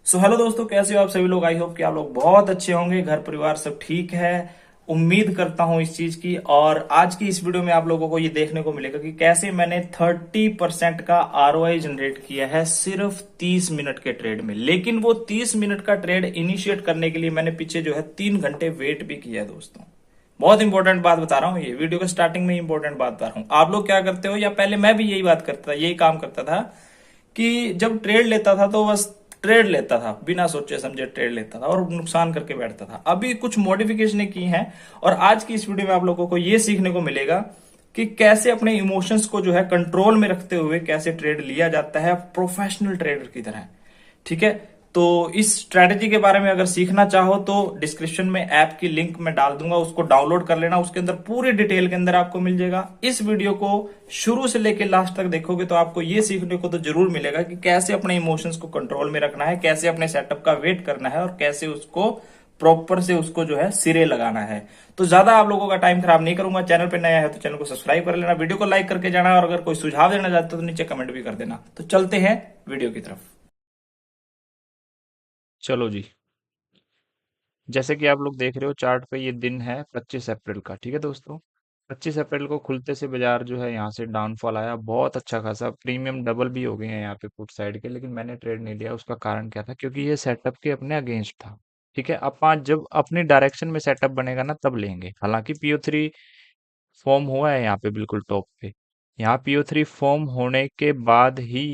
So hello दोस्तों, कैसे हो आप सभी लोग। आई होप कि आप लोग बहुत अच्छे होंगे, घर परिवार सब ठीक है। उम्मीद करता हूं इस चीज की। और आज की इस वीडियो में आप लोगों को ये देखने को मिलेगा कि कैसे मैंने 30% का आरओआई जनरेट किया है सिर्फ 30 मिनट के ट्रेड में। लेकिन वो 30 मिनट का ट्रेड इनिशिएट करने के लिए मैंने पीछे जो है 3 घंटे वेट भी किया है दोस्तों। बहुत इंपॉर्टेंट बात बता रहा हूँ, ये वीडियो के स्टार्टिंग में इंपॉर्टेंट बात बता रहा हूँ। आप लोग क्या करते हो, या पहले मैं भी यही बात करता था, यही काम करता था कि जब ट्रेड लेता था तो बस ट्रेड लेता था, बिना सोचे समझे ट्रेड लेता था और नुकसान करके बैठता था। अभी कुछ मॉडिफिकेशन की हैं और आज की इस वीडियो में आप लोगों को ये सीखने को मिलेगा कि कैसे अपने इमोशंस को जो है कंट्रोल में रखते हुए कैसे ट्रेड लिया जाता है प्रोफेशनल ट्रेडर की तरह। ठीक है। तो इस स्ट्रेटेजी के बारे में अगर सीखना चाहो तो डिस्क्रिप्शन में ऐप की लिंक मैं डाल दूंगा, उसको डाउनलोड कर लेना। उसके अंदर पूरी डिटेल के अंदर आपको मिल जाएगा। इस वीडियो को शुरू से लेकर लास्ट तक देखोगे तो आपको ये सीखने को तो जरूर मिलेगा कि कैसे अपने इमोशंस को कंट्रोल में रखना है, कैसे अपने सेटअप का वेट करना है और कैसे उसको प्रॉपर से उसको जो है सिरे लगाना है। तो ज्यादा आप लोगों का टाइम खराब नहीं करूंगा। चैनल पे नया है तो चैनल को सब्सक्राइब कर लेना, वीडियो को लाइक करके जाना और अगर कोई सुझाव देना चाहते हो तो नीचे कमेंट भी कर देना। तो चलते हैं वीडियो की तरफ। चलो जी। जैसे कि आप लोग देख रहे हो चार्ट पे, ये दिन है 25 अप्रैल का। ठीक है दोस्तों, 25 अप्रैल को खुलते से बाजार जो है यहाँ से डाउनफॉल आया, बहुत अच्छा खासा प्रीमियम डबल भी हो गए हैं यहाँ पे पुट साइड के। लेकिन मैंने ट्रेड नहीं लिया। उसका कारण क्या था? क्योंकि ये सेटअप के अपने अगेंस्ट था। ठीक है, अब पाँच जब अपनी डायरेक्शन में सेटअप बनेगा ना तब लेंगे। हालांकि PO3 फॉर्म हुआ है यहाँ पे बिल्कुल टॉप पे। यहाँ PO3 फॉर्म होने के बाद ही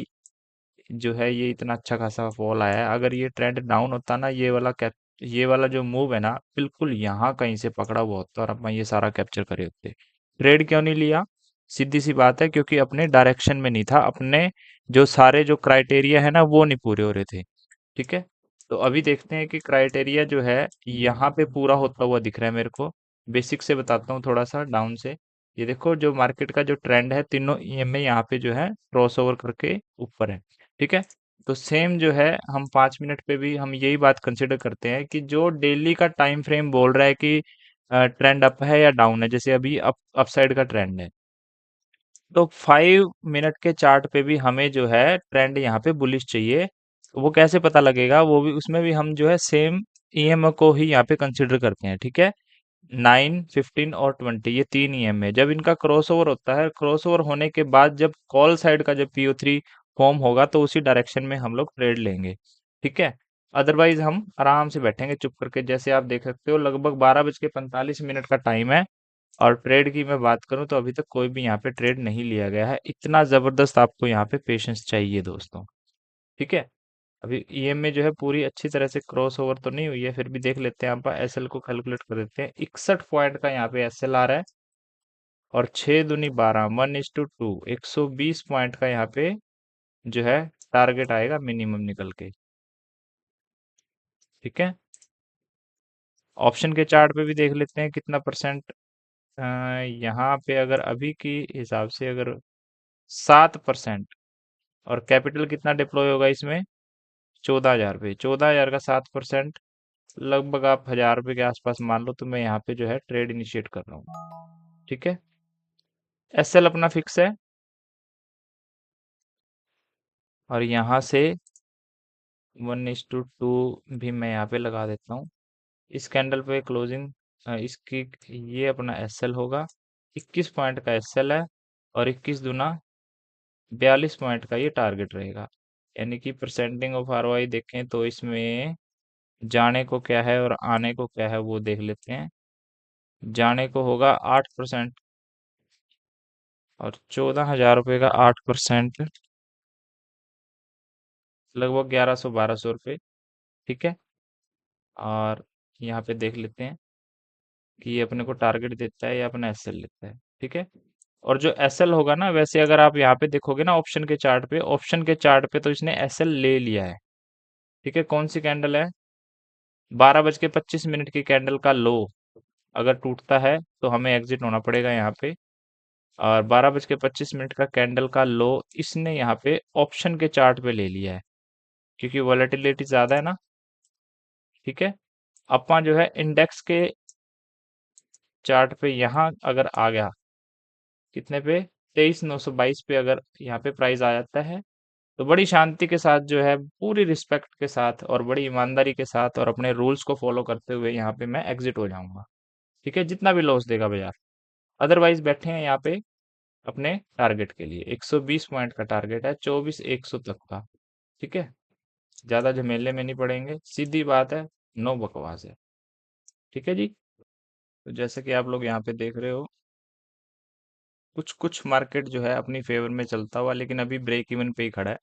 जो है ये इतना अच्छा खासा फॉल आया है। अगर ये ट्रेंड डाउन होता ना, ये वाला जो मूव है ना, बिल्कुल यहाँ कहीं से पकड़ा हुआ होता और अपन ये सारा कैप्चर करे होते। ट्रेड क्यों नहीं लिया? सीधी सी बात है, क्योंकि अपने डायरेक्शन में नहीं था। अपने जो सारे जो क्राइटेरिया है ना वो नहीं पूरे हो रहे थे। ठीक है, तो अभी देखते हैं कि क्राइटेरिया जो है यहाँ पे पूरा होता हुआ दिख रहा है मेरे को। बेसिक से बताता हूँ थोड़ा सा डाउन से। ये देखो, जो मार्केट का जो ट्रेंड है, तीनों EMA यहाँ पे जो है क्रॉस ओवर करके ऊपर है। ठीक है, तो सेम जो है हम 5 मिनट पे भी हम यही बात कंसिडर करते हैं कि जो डेली का टाइम फ्रेम बोल रहा है कि ट्रेंड अप है या डाउन है। जैसे अभी अपसाइड का ट्रेंड है, तो 5 मिनट के चार्ट पे भी हमें जो है ट्रेंड यहाँ पे बुलिश चाहिए। वो कैसे पता लगेगा? वो भी उसमें भी हम जो है सेम EM को ही यहाँ पे कंसिडर करते हैं। ठीक है, 9, 15 और 20, ये तीन EM है। जब इनका क्रॉसओवर होता है, क्रॉसओवर होने के बाद जब कॉल साइड का जब PO3 फॉर्म होगा तो उसी डायरेक्शन में हम लोग ट्रेड लेंगे। ठीक है, अदरवाइज हम आराम से बैठेंगे चुप करके। जैसे आप देख सकते हो लगभग 12:45 का टाइम है और ट्रेड की मैं बात करूं तो अभी तक कोई भी यहाँ पे ट्रेड नहीं लिया गया है। इतना जबरदस्त आपको यहाँ पे पेशेंस चाहिए दोस्तों। ठीक है, अभी EM में जो है पूरी अच्छी तरह से क्रॉस ओवर तो नहीं हुई है, फिर भी देख लेते हैं। आप SL को कैलकुलेट कर देते हैं। 61 पॉइंट का यहाँ पे SL आ रहा है और 6 दूनी 12, 1:2, 120 पॉइंट का यहाँ पे जो है टारगेट आएगा मिनिमम निकल के। ठीक है, ऑप्शन के चार्ट पे भी देख लेते हैं कितना परसेंट। यहाँ पे अगर अभी की हिसाब से अगर 7%, और कैपिटल कितना डिप्लॉय होगा इसमें? 14,000 पे। 14,000 का 7%, लगभग आप 1,000 रुपये के आसपास मान लो। तो मैं यहाँ पे जो है ट्रेड इनिशिएट कर रहा हूँ। ठीक है, SL अपना फिक्स है और यहाँ से 1:2 भी मैं यहाँ पे लगा देता हूँ। इस कैंडल पे क्लोजिंग इसकी, ये अपना SL होगा। 21 पॉइंट का SL है और 21 दूना 42 पॉइंट का ये टारगेट रहेगा। यानी कि परसेंटिंग ऑफ ROI देखें तो इसमें जाने को क्या है और आने को क्या है वो देख लेते हैं। जाने को होगा 8% और 14,000 रुपये का 8% लगभग 1100 1200 रुपये। ठीक है, और यहाँ पे देख लेते हैं कि ये अपने को टारगेट देता है या अपना SL लेता है। ठीक है, और जो SL होगा ना, वैसे अगर आप यहाँ पे देखोगे ना ऑप्शन के चार्ट पे, ऑप्शन के चार्ट पे तो इसने SL ले लिया है। ठीक है, कौन सी कैंडल है? 12:25 की कैंडल का लो अगर टूटता है तो हमें एग्जिट होना पड़ेगा यहाँ पे। और 12:25 का कैंडल का लो इसने यहाँ पे ऑप्शन के चार्ट पे ले लिया है, क्योंकि वॉलेटिलिटी ज्यादा है ना। ठीक है, अपन जो है इंडेक्स के चार्ट पे यहाँ अगर आ गया, कितने पे? 23,922 पे अगर यहाँ पे प्राइस आ जाता है तो बड़ी शांति के साथ जो है, पूरी रिस्पेक्ट के साथ और बड़ी ईमानदारी के साथ और अपने रूल्स को फॉलो करते हुए यहाँ पे मैं एग्जिट हो जाऊंगा। ठीक है, जितना भी लॉस देगा बाजार। अदरवाइज बैठे हैं यहाँ पे अपने टारगेट के लिए। 120 पॉइंट का टारगेट है, 24,100 तक का। ठीक है, ज्यादा झमेले में नहीं पड़ेंगे, सीधी बात है, नो बकवास है। ठीक है जी। तो जैसे कि आप लोग यहाँ पे देख रहे हो, कुछ कुछ मार्केट जो है अपनी फेवर में चलता हुआ, लेकिन अभी ब्रेक इवन पे ही खड़ा है।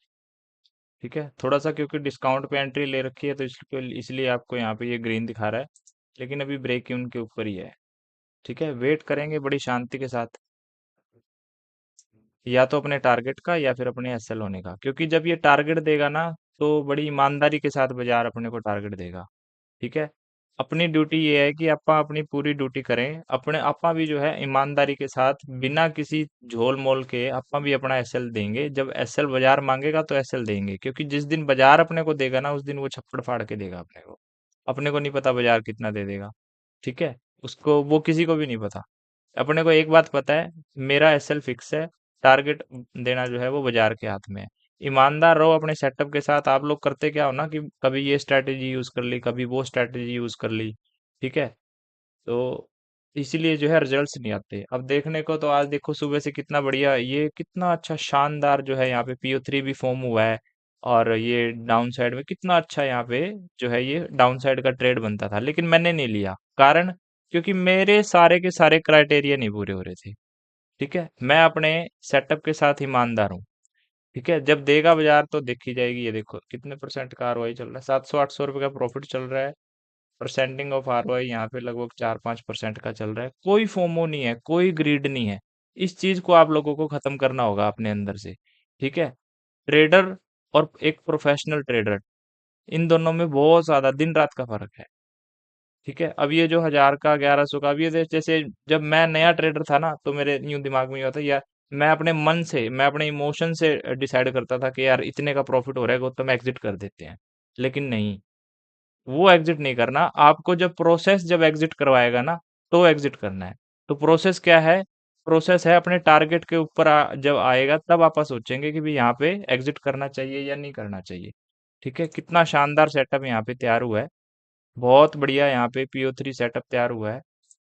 ठीक है, थोड़ा सा क्योंकि डिस्काउंट पे एंट्री ले रखी है, तो इसलिए आपको यहाँ पे ये ग्रीन दिखा रहा है, लेकिन अभी ब्रेक इवन के ऊपर ही है। ठीक है, वेट करेंगे बड़ी शांति के साथ, या तो अपने टारगेट का या फिर अपने एसएल होने का, क्योंकि जब ये टारगेट देगा ना, तो बड़ी ईमानदारी के साथ बाजार अपने को टारगेट देगा। ठीक है, अपनी ड्यूटी ये है कि अपा अपनी पूरी ड्यूटी करें, अपने अपा भी जो है ईमानदारी के साथ बिना किसी झोल मोल के अपा भी अपना एसएल देंगे। जब एसएल बाजार मांगेगा तो एसएल देंगे, क्योंकि जिस दिन बाजार अपने को देगा ना, उस दिन वो छप्पड़ फाड़ के देगा अपने को। अपने को नहीं पता बाजार कितना दे देगा। ठीक है, उसको वो किसी को भी नहीं पता। अपने को एक बात पता है, मेरा एसएल फिक्स है, टारगेट देना जो है वो बाजार के हाथ में है। ईमानदार रहो अपने सेटअप के साथ। आप लोग करते क्या हो ना, कि कभी ये स्ट्रैटेजी यूज कर ली, कभी वो स्ट्रैटेजी यूज कर ली। ठीक है, तो इसीलिए जो है रिजल्ट्स नहीं आते। अब देखने को तो आज देखो सुबह से कितना बढ़िया, ये कितना अच्छा शानदार जो है यहाँ पे PO3 भी फॉर्म हुआ है, और ये डाउन साइड में कितना अच्छा यहाँ पे जो है ये डाउन साइड का ट्रेड बनता था, लेकिन मैंने नहीं लिया। कारण, क्योंकि मेरे सारे के सारे क्राइटेरिया नहीं पूरे हो रहे थे। ठीक है, मैं अपने सेटअप के साथ ईमानदार हूँ। ठीक है, जब देगा बाजार तो देखी जाएगी। ये देखो कितने परसेंट का आरओआई चल रहा है, 700-800 रुपए का प्रॉफिट चल रहा है। परसेंटिंग ऑफ आरओआई यहाँ पे लगभग 4-5% का चल रहा है। कोई फोमो नहीं है, कोई ग्रीड नहीं है। इस चीज को आप लोगों को खत्म करना होगा अपने अंदर से। ठीक है, ट्रेडर और एक प्रोफेशनल ट्रेडर, इन दोनों में बहुत ज्यादा दिन रात का फर्क है। ठीक है, अब ये जो 1000 का 1100 का, अब ये जैसे जब मैं नया ट्रेडर था ना, तो मेरे यूं दिमाग में ये होता यार, मैं अपने मन से, मैं अपने इमोशन से डिसाइड करता था कि यार इतने का प्रॉफिट हो रहा है तो हम एग्जिट कर देते हैं। लेकिन नहीं, वो एग्जिट नहीं करना। आपको जब प्रोसेस जब एग्जिट करवाएगा ना, तो एग्जिट करना है। तो प्रोसेस क्या है? प्रोसेस है अपने टारगेट के ऊपर जब आएगा तब आप सोचेंगे कि भाई यहाँ पे एग्जिट करना चाहिए या नहीं करना चाहिए। ठीक है, कितना शानदार सेटअप यहाँ पे तैयार हुआ है। बहुत बढ़िया यहाँ पे PO3 सेटअप तैयार हुआ है।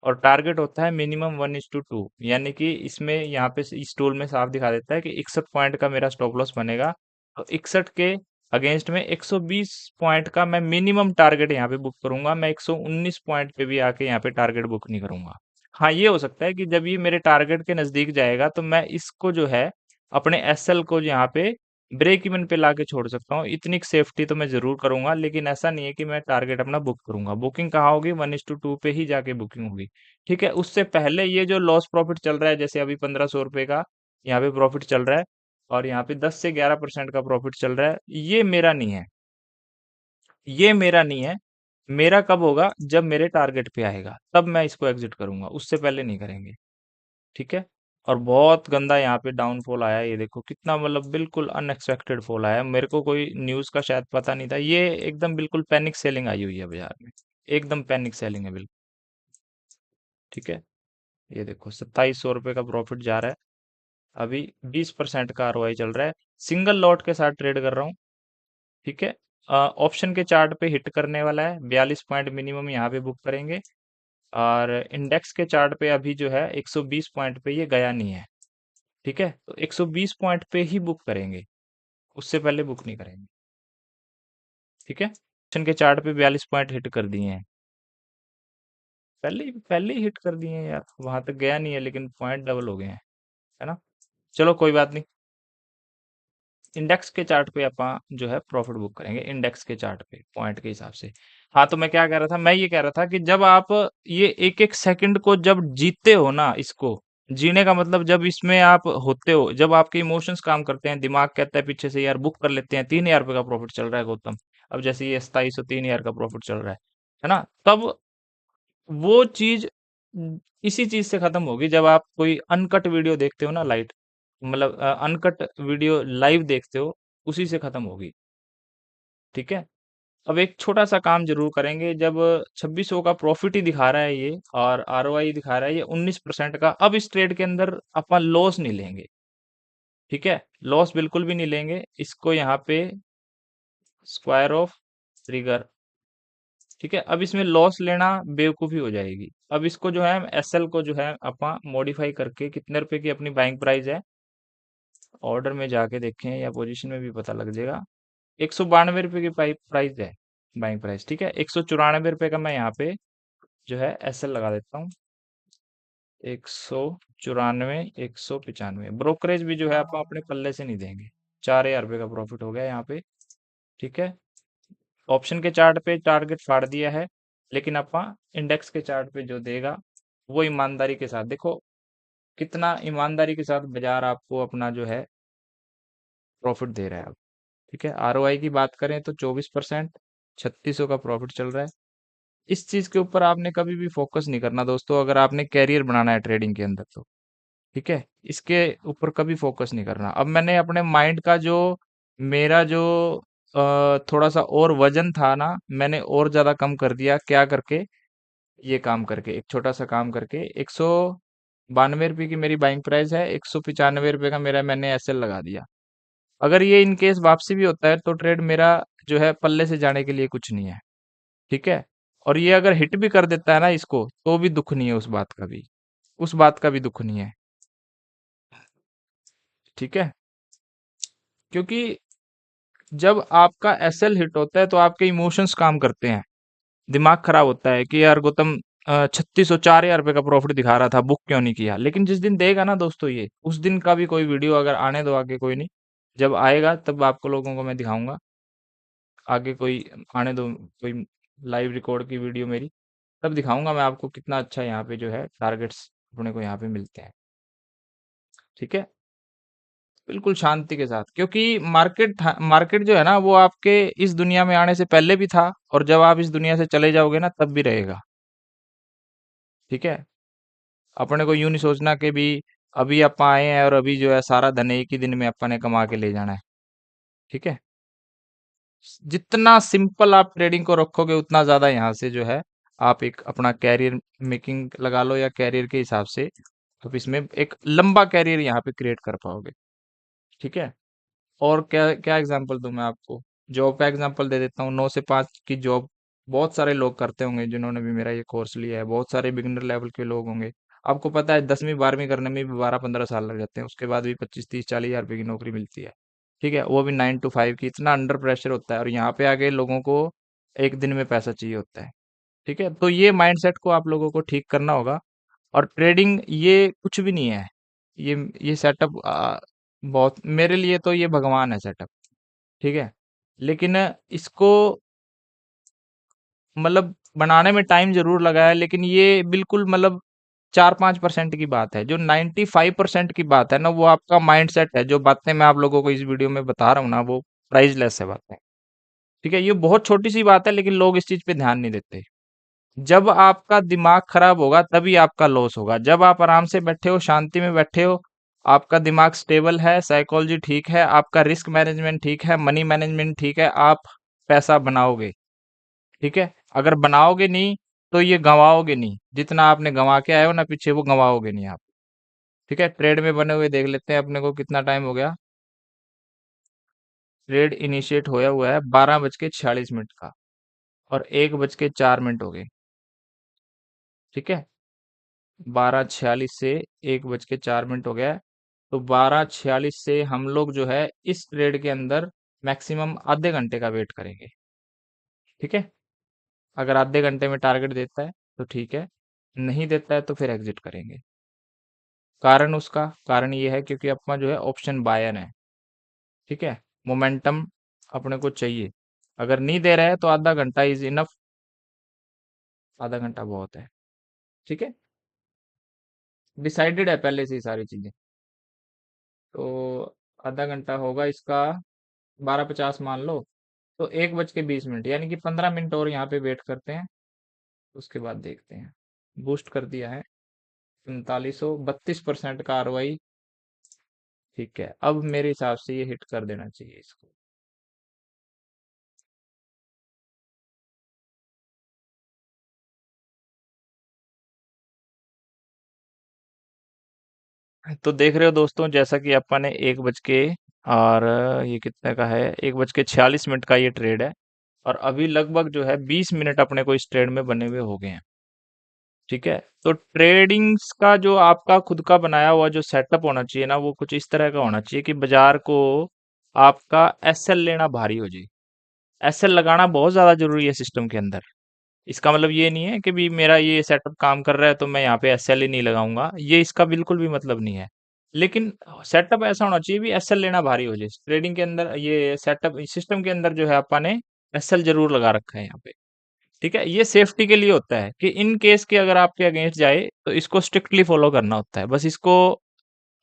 और टारगेट होता है मिनिमम 1:2, यानी कि इसमें यहाँ पे इस टूल में साफ दिखा देता है कि 61 पॉइंट का मेरा स्टॉप लॉस बनेगा। तो 61 के अगेंस्ट में 120 पॉइंट का मैं मिनिमम टारगेट यहाँ पे बुक करूंगा। मैं 119 पॉइंट पे भी आके यहाँ पे टारगेट बुक नहीं करूंगा। हाँ, ये हो सकता है कि जब ये मेरे टारगेट के नजदीक जाएगा तो मैं इसको जो है, अपने एसएल को यहाँ पे ब्रेक इवन पे लाके छोड़ सकता हूँ। इतनी सेफ्टी तो मैं जरूर करूंगा, लेकिन ऐसा नहीं है कि मैं टारगेट अपना बुक करूंगा। बुकिंग कहाँ होगी? 1:2 पे ही जाके बुकिंग होगी। ठीक है, उससे पहले ये जो लॉस प्रॉफिट चल रहा है, जैसे अभी 1500 रुपए का यहाँ पे प्रॉफिट चल रहा है, और यहाँ पे 10 से 11% का प्रॉफिट चल रहा है, ये मेरा नहीं है। ये मेरा नहीं है। मेरा कब होगा? जब मेरे टारगेट पे आएगा, तब मैं इसको एग्जिट करूंगा, उससे पहले नहीं करेंगे। ठीक है, और बहुत गंदा यहाँ पे डाउनफॉल आया है। ये देखो कितना, मतलब बिल्कुल अनएक्सपेक्टेड फॉल आया है। मेरे को कोई न्यूज का शायद पता नहीं था। ये एकदम बिल्कुल पैनिक सेलिंग आई हुई है बाजार में, एकदम पैनिक सेलिंग है बिल्कुल। ठीक है, ये देखो 2700 रुपये का प्रॉफिट जा रहा है। अभी 20% का आरओआई चल रहा है। सिंगल लॉट के साथ ट्रेड कर रहा हूँ। ठीक है, ऑप्शन के चार्ट पे हिट करने वाला है, 42 पॉइंट मिनिमम यहाँ पे बुक करेंगे। और इंडेक्स के चार्ट पे अभी जो है 120 पॉइंट पे ये गया नहीं है। ठीक है, तो 120 पॉइंट पे ही बुक करेंगे, उससे पहले बुक नहीं करेंगे। ठीक है, ऑप्शन के चार्ट पे 42 पॉइंट हिट कर दिए हैं। पहले ही हिट कर दिए हैं यार, वहां तक गया नहीं है, लेकिन पॉइंट डबल हो गए हैं। है ना? चलो कोई बात नहीं। इंडेक्स के चार्ट पे अपन जो है प्रॉफिट बुक करेंगे, इंडेक्स के चार्ट पे पॉइंट के हिसाब से। हाँ, तो मैं क्या कह रहा था, मैं ये कह रहा था कि जब आप ये एक एक सेकंड को जब जीते हो ना, इसको जीने का मतलब जब इसमें आप होते हो, जब आपके इमोशंस काम करते हैं, दिमाग कहता है पीछे से यार बुक कर लेते हैं, 3000 रुपये का प्रॉफिट चल रहा है गौतम, अब जैसे ये 2703 का प्रॉफिट चल रहा है ना? तब वो चीज इसी चीज से खत्म होगी, जब आप कोई अनकट वीडियो देखते हो ना, लाइट मतलब अनकट वीडियो लाइव देखते हो, उसी से खत्म होगी। ठीक है, अब एक छोटा सा काम जरूर करेंगे। जब 2600 का प्रॉफिट ही दिखा रहा है ये, और आरओआई दिखा रहा है ये 19% का, अब इस ट्रेड के अंदर अपन लॉस नहीं लेंगे। ठीक है, लॉस बिल्कुल भी नहीं लेंगे इसको यहाँ पे स्क्वायर ऑफ ट्रिगर। ठीक है, अब इसमें लॉस लेना बेवकूफ़ी हो जाएगी। अब इसको जो है एसएल को जो है अपा मॉडिफाई करके कितने रुपए की अपनी बाइंग प्राइस है, ऑर्डर में जाके देखें या पोजीशन में भी पता लग जाएगा। 192 रुपए की प्राइस है, बाइंग प्राइस। ठीक है, 194 रुपए का मैं यहाँ पे जो है एसएल लगा देता हूँ। 194, 195 ब्रोकरेज भी जो है आप अपने पल्ले से नहीं देंगे। 4000 रुपये का प्रॉफिट हो गया यहाँ पे। ठीक है, ऑप्शन के चार्ट पे टारगेट फाड़ दिया है, लेकिन अपा इंडेक्स के चार्ट पे जो देगा वो ईमानदारी के साथ देखो, कितना ईमानदारी के साथ बाजार आपको अपना जो है प्रॉफिट दे रहा है अब। ठीक है, आरओआई की बात करें तो 24%, 3600 का प्रॉफिट चल रहा है। इस चीज के ऊपर आपने कभी भी फोकस नहीं करना दोस्तों, अगर आपने कैरियर बनाना है ट्रेडिंग के अंदर तो। ठीक है, इसके ऊपर कभी फोकस नहीं करना। अब मैंने अपने माइंड का जो मेरा जो थोड़ा सा और वजन था ना, मैंने और ज्यादा कम कर दिया। क्या करके? ये काम करके, एक छोटा सा काम करके। 192 रुपये की मेरी बाइंग प्राइस है, 195 रुपये का मेरा मैंने एसएल लगा दिया। अगर ये इन केस वापसी भी होता है तो ट्रेड मेरा जो है पल्ले से जाने के लिए कुछ नहीं है। ठीक है, और ये अगर हिट भी कर देता है ना इसको, तो भी दुख नहीं है उस बात का भी, उस बात का भी दुख नहीं है। ठीक है, क्योंकि जब आपका एसएल हिट होता है तो आपके इमोशंस काम करते हैं, दिमाग खराब होता है कि यार गौतम 3604 रुपये का प्रॉफिट दिखा रहा था, बुक क्यों नहीं किया। लेकिन जिस दिन देगा ना दोस्तों, ये उस दिन का भी कोई वीडियो अगर आने दो आगे, कोई नहीं, जब आएगा तब आपको लोगों को मैं दिखाऊंगा। आगे कोई आने दो, कोई लाइव रिकॉर्ड की वीडियो मेरी, तब दिखाऊंगा मैं आपको कितना अच्छा यहाँ पे जो है टारगेट्स अपने को यहाँ पे मिलते हैं। ठीक है, बिल्कुल शांति के साथ, क्योंकि मार्केट जो है ना वो आपके इस दुनिया में आने से पहले भी था, और जब आप इस दुनिया से चले जाओगे ना तब भी रहेगा। ठीक है, अपने को यूं नहीं सोचना कि भी अभी आप आए हैं और अभी जो है सारा धन एक ही दिन में अपने कमा के ले जाना है। ठीक है, जितना सिंपल आप ट्रेडिंग को रखोगे उतना ज्यादा यहाँ से जो है आप एक अपना कैरियर मेकिंग लगा लो, या कैरियर के हिसाब से आप इसमें एक लंबा कैरियर यहाँ पे क्रिएट कर पाओगे। ठीक है, और क्या क्या एग्जांपल दूं मैं आपको? जॉब का एग्जांपल दे देता हूँ। 9 से 5 की जॉब बहुत सारे लोग करते होंगे जिन्होंने भी मेरा ये कोर्स लिया है, बहुत सारे बिगिनर लेवल के लोग होंगे। आपको पता है 10वीं 12वीं करने में भी 12-15 साल लग जाते हैं, उसके बाद भी 25-30-40 हज़ार रुपए की नौकरी मिलती है। ठीक है, वो भी 9 to 5 की। इतना अंडर प्रेशर होता है, और यहाँ पे आके लोगों को एक दिन में पैसा चाहिए होता है। ठीक है, तो ये माइंडसेट को आप लोगों को ठीक करना होगा। और ट्रेडिंग ये कुछ भी नहीं है, ये सेटअप बहुत मेरे लिए तो ये भगवान है सेटअप। ठीक है, लेकिन इसको मतलब बनाने में टाइम जरूर लगा है, लेकिन ये बिल्कुल मतलब 4-5% की बात है। जो 95% की बात है ना, वो आपका माइंडसेट है। जो बातें मैं आप लोगों को इस वीडियो में बता रहा हूँ ना, वो प्राइसलेस है बातें। ठीक है, ये बहुत छोटी सी बात है, लेकिन लोग इस चीज पे ध्यान नहीं देते। जब आपका दिमाग खराब होगा तभी आपका लॉस होगा। जब आप आराम से बैठे हो, शांति में बैठे हो, आपका दिमाग स्टेबल है, साइकोलॉजी ठीक है, आपका रिस्क मैनेजमेंट ठीक है, मनी मैनेजमेंट ठीक है, आप पैसा बनाओगे। ठीक है, अगर बनाओगे नहीं तो ये गंवाओगे नहीं। जितना आपने गंवा के आए हो ना पीछे, वो गंवाओगे नहीं आप। ठीक है, ट्रेड में बने हुए देख लेते हैं अपने को कितना टाइम हो गया। ट्रेड इनिशिएट होया हुआ है 12:46 का, और 1:04 हो गए। ठीक है, 12:46 से 1:04 हो गया है। तो 12:46 से हम लोग जो है इस ट्रेड के अंदर मैक्सिमम आधे घंटे का वेट करेंगे। ठीक है, अगर आधे घंटे में टारगेट देता है तो ठीक है, नहीं देता है तो फिर एग्जिट करेंगे। कारण, उसका कारण ये है क्योंकि अपना जो है ऑप्शन बायर है। ठीक है, मोमेंटम अपने को चाहिए। अगर नहीं दे रहा है तो आधा घंटा इज इनफ, आधा घंटा बहुत है। ठीक है, डिसाइडेड है पहले से ही सारी चीजें। तो आधा घंटा होगा इसका, 12:50 मान लो, तो 1:20 यानी कि 15 मिनट और यहाँ पे वेट करते हैं। उसके बाद देखते हैं। बूस्ट कर दिया है 4500, 32% का आरओआई। ठीक है, अब मेरे हिसाब से ये हिट कर देना चाहिए इसको। तो देख रहे हो दोस्तों, जैसा कि अपन ने 1 बज के और ये कितने का है, 1 बज के 46 मिनट का ये ट्रेड है। और अभी लगभग जो है 20 मिनट अपने को इस ट्रेड में बने हुए हो गए हैं। ठीक है, तो ट्रेडिंग्स का जो आपका खुद का बनाया हुआ जो सेटअप होना चाहिए ना, वो कुछ इस तरह का होना चाहिए कि बाजार को आपका एसएल लेना भारी हो जाए। एसएल लगाना बहुत ज्यादा जरूरी है सिस्टम के अंदर। इसका मतलब ये नहीं है कि भी मेरा ये सेटअप काम कर रहा है तो मैं यहाँ पे एसएल ही नहीं लगाऊंगा, ये इसका बिल्कुल भी मतलब नहीं है। लेकिन सेटअप ऐसा होना चाहिए भी एसएल लेना भारी हो जाए ट्रेडिंग के अंदर। ये सेटअप सिस्टम के अंदर जो है अपन ने एसएल जरूर लगा रखा है यहाँ पे। ठीक है, ये सेफ्टी के लिए होता है कि इन केस के अगर आपके अगेंस्ट जाए तो इसको स्ट्रिक्टली फॉलो करना होता है। बस इसको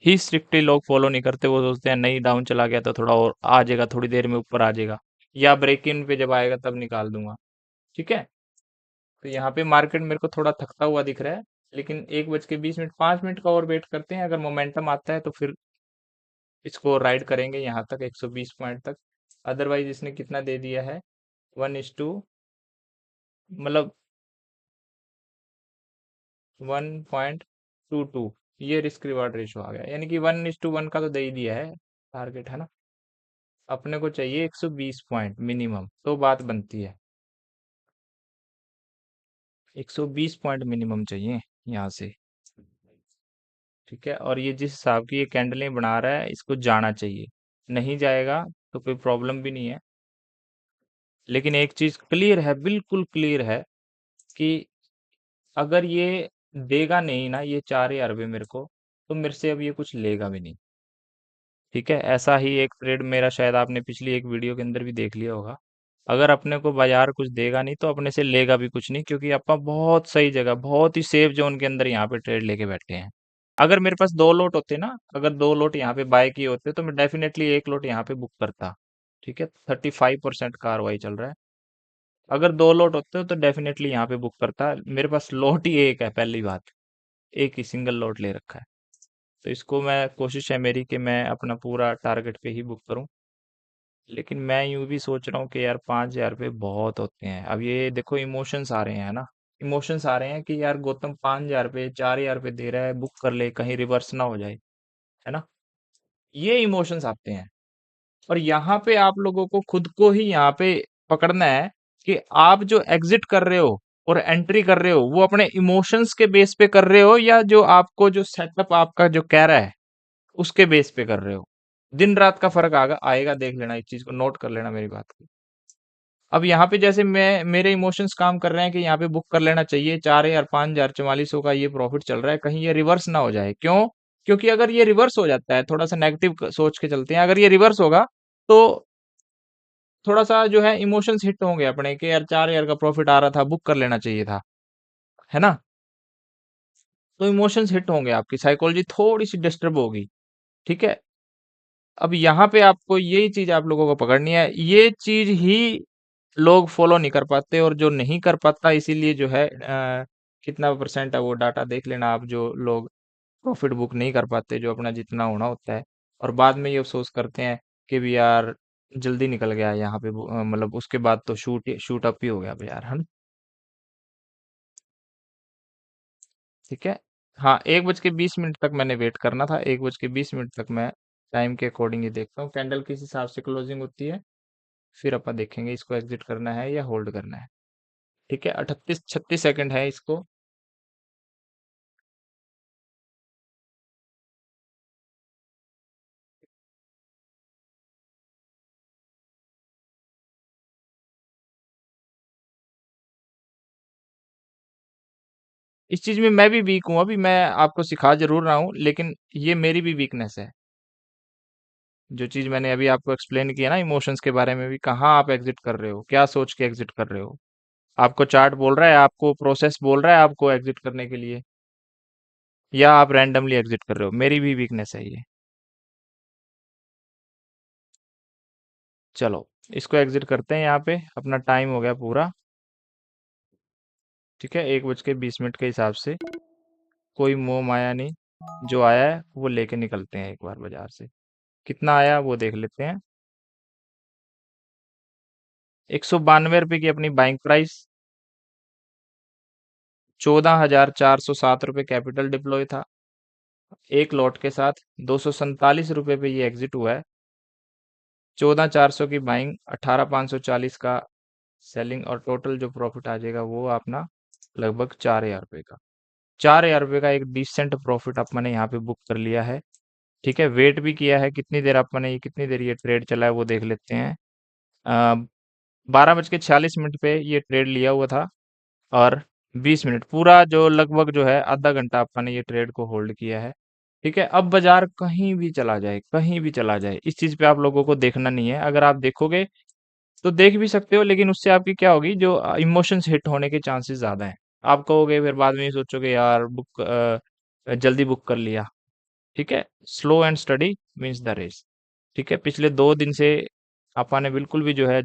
ही स्ट्रिक्टली लोग फॉलो नहीं करते, वो सोचते हैं नहीं डाउन चला गया तो थोड़ा और आ जाएगा, थोड़ी देर में ऊपर आ जाएगा, या ब्रेक इन पे जब आएगा तब निकाल दूंगा। ठीक है, तो यहाँ पे मार्केट मेरे को थोड़ा थकता हुआ दिख रहा है, लेकिन 1 बज के 20 मिनट 5 मिनट का और वेट करते हैं, अगर मोमेंटम आता है तो फिर इसको राइड करेंगे यहाँ तक 120 पॉइंट तक। अदरवाइज इसने कितना दे दिया है, 1:2, मतलब 1.22, ये रिस्क रिवार्ड रेशो आ गया, यानी कि 1:1 का तो दे ही दिया है टारगेट, है ना। अपने को चाहिए 120 पॉइंट मिनिमम, तो बात बनती है। 120 पॉइंट मिनिमम चाहिए यहाँ से। ठीक है, और ये जिस हिसाब की ये कैंडलें बना रहा है इसको जाना चाहिए। नहीं जाएगा तो कोई प्रॉब्लम भी नहीं है। लेकिन एक चीज क्लियर है, बिल्कुल क्लियर है, कि अगर ये देगा नहीं ना ये 4,000 रुपये मेरे को, तो मेरे से अब ये कुछ लेगा भी नहीं। ठीक है, ऐसा ही एक ट्रेड मेरा शायद आपने पिछली एक वीडियो के अंदर भी देख लिया होगा। अगर अपने को बाजार कुछ देगा नहीं तो अपने से लेगा भी कुछ नहीं, क्योंकि अपन बहुत सही जगह, बहुत ही सेफ जोन के अंदर यहाँ पे ट्रेड लेके बैठे हैं। अगर मेरे पास 2 लोट होते ना, अगर 2 लोट यहाँ पे बाय किए होते तो मैं डेफिनेटली 1 लोट यहाँ पे बुक करता। ठीक है, 35% का आरओआई चल रहा है। अगर 2 लोट होते तो डेफिनेटली यहाँ पे बुक करता। मेरे पास लोट ही एक है, पहली बात, एक ही सिंगल लोट ले रखा है। तो इसको मैं, कोशिश है मेरी कि मैं अपना पूरा टारगेट पे ही बुक करूं। लेकिन मैं यूं भी सोच रहा हूँ कि यार 5,000 रुपये बहुत होते हैं। अब ये देखो इमोशंस आ रहे हैं ना, इमोशंस आ रहे हैं कि यार गौतम 5,000 रुपये 4,000 रुपये दे रहा है, बुक कर ले कहीं रिवर्स ना हो जाए, है ना। ये इमोशंस आते हैं। और यहाँ पे आप लोगों को खुद को ही यहाँ पे पकड़ना है कि आप जो एग्जिट कर रहे हो और एंट्री कर रहे हो वो अपने इमोशंस के बेस पे कर रहे हो, या जो आपको जो सेटअप आपका जो कह रहा है उसके बेस पे कर रहे हो। दिन रात का फर्क आएगा आएगा, देख लेना, इस चीज को नोट कर लेना मेरी बात को। अब यहाँ पे जैसे मैं, मेरे इमोशंस काम कर रहे हैं कि यहाँ पे बुक कर लेना चाहिए, 4,000 5,000 4400 का ये प्रॉफिट चल रहा है, कहीं ये रिवर्स ना हो जाए। क्यों? क्योंकि अगर ये रिवर्स हो जाता है, थोड़ा सा नेगेटिव सोच के चलते हैं, अगर ये रिवर्स होगा तो थोड़ा सा जो है इमोशंस हिट होंगे अपने के, यार 4,000 का प्रॉफिट आ रहा था, बुक कर लेना चाहिए था, है ना। तो इमोशंस हिट होंगे, आपकी साइकोलॉजी थोड़ी सी डिस्टर्ब होगी। ठीक है, अब यहाँ पे आपको यही चीज आप लोगों को पकड़नी है, ये चीज ही लोग फॉलो नहीं कर पाते, और जो नहीं कर पाता इसीलिए जो है कितना परसेंट है वो डाटा देख लेना आप, जो लोग प्रॉफिट बुक नहीं कर पाते, जो अपना जितना होना होता है, और बाद में ये अफसोस करते हैं कि भी यार जल्दी निकल गया यहाँ पे मतलब उसके बाद तो शूट अप ही हो गया यार, है ना। ठीक है, हाँ, 1 बज के 20 मिनट तक मैंने वेट करना था, 1 बज के 20 मिनट तक मैं टाइम के अकॉर्डिंग ही देखता हूँ कैंडल किस हिसाब से क्लोजिंग होती है, फिर अपन देखेंगे इसको एग्जिट करना है या होल्ड करना है। ठीक है, 38 36 सेकंड है इसको। इस चीज में मैं भी वीक हूँ, अभी मैं आपको सिखा जरूर रहा हूँ, लेकिन ये मेरी भी वीकनेस है। जो चीज मैंने अभी आपको एक्सप्लेन किया ना इमोशंस के बारे में भी, कहाँ आप एग्जिट कर रहे हो, क्या सोच के एग्जिट कर रहे हो। आपको चार्ट बोल रहा है, आपको प्रोसेस बोल रहा है आपको एग्जिट करने के लिए, या आप रैंडमली एग्जिट कर रहे हो, मेरी भी वीकनेस है ये। चलो, इसको एग्जिट करते हैं, यहाँ पे अपना टाइम हो गया पूरा। ठीक है, 1 बज के 20 मिनट के हिसाब से कोई मोह माया नहीं, जो आया है वो लेके निकलते हैं एक बार बाजार से। कितना आया वो देख लेते हैं। 192 रुपए की अपनी बाइंग प्राइस, 14,407 रुपये कैपिटल डिप्लॉय था। एक लॉट के साथ 247 रुपये पे ये एग्जिट हुआ है। 14,400 की बाइंग, 18,540 का सेलिंग, और टोटल जो प्रॉफिट आ जाएगा वो अपना लगभग 4,000 रुपये का। 4,000 रुपये का एक डिसेंट प्रॉफिट अपने यहाँ पे बुक कर लिया है। ठीक है, वेट भी किया है कितनी देर अपने, ये कितनी देर ये ट्रेड चला है वो देख लेते हैं। 12:46 पे ये ट्रेड लिया हुआ था, और 20 मिनट पूरा जो लगभग जो है आधा घंटा अपन ने ये ट्रेड को होल्ड किया है। ठीक है, अब बाजार कहीं भी चला जाए, कहीं भी चला जाए, इस चीज पे आप लोगों को देखना नहीं है। अगर आप देखोगे तो देख भी सकते हो, लेकिन उससे आपकी क्या होगी, जो इमोशंस हिट होने के चांसेस ज्यादा हैं। आप कहोगे फिर बाद में ये सोचोगे यार बुक जल्दी बुक कर लिया। ठीक है, slow and study means the race. ठीक है, पिछले 2 दिन से आपा ने बिल्कुल भी जो है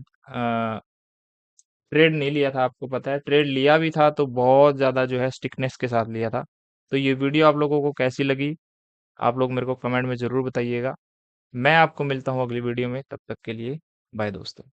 ट्रेड नहीं लिया था, आपको पता है, ट्रेड लिया भी था तो बहुत ज्यादा जो है स्टिकनेस के साथ लिया था। तो ये वीडियो आप लोगों को कैसी लगी, आप लोग मेरे को कमेंट में जरूर बताइएगा। मैं आपको मिलता हूँ अगली वीडियो में, तब तक के लिए बाय दोस्तों।